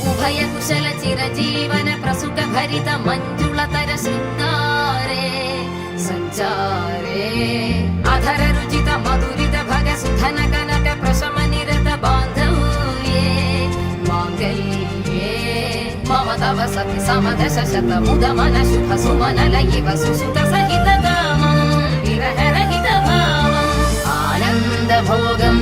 ഉഭയകുശല ചിരജീവന പ്രസുഖ ഭരിത മഞ്ജുളതര ശൃംഗാരേ സഞ്ചാരേ അധര രുചിത മധുരിത ഭഗ സുധന കനക പ്രശമ നിരത ബാന്ധവ്യേ മാംഗല്യേ മമ തവ സതി സമദശ ശത മുദ മന ശുഭ സുമന ലയിവ സുസുത സഹിത കാമം വിരഹ രഹിത ഭാവം ആനന്ദ ഭോഗം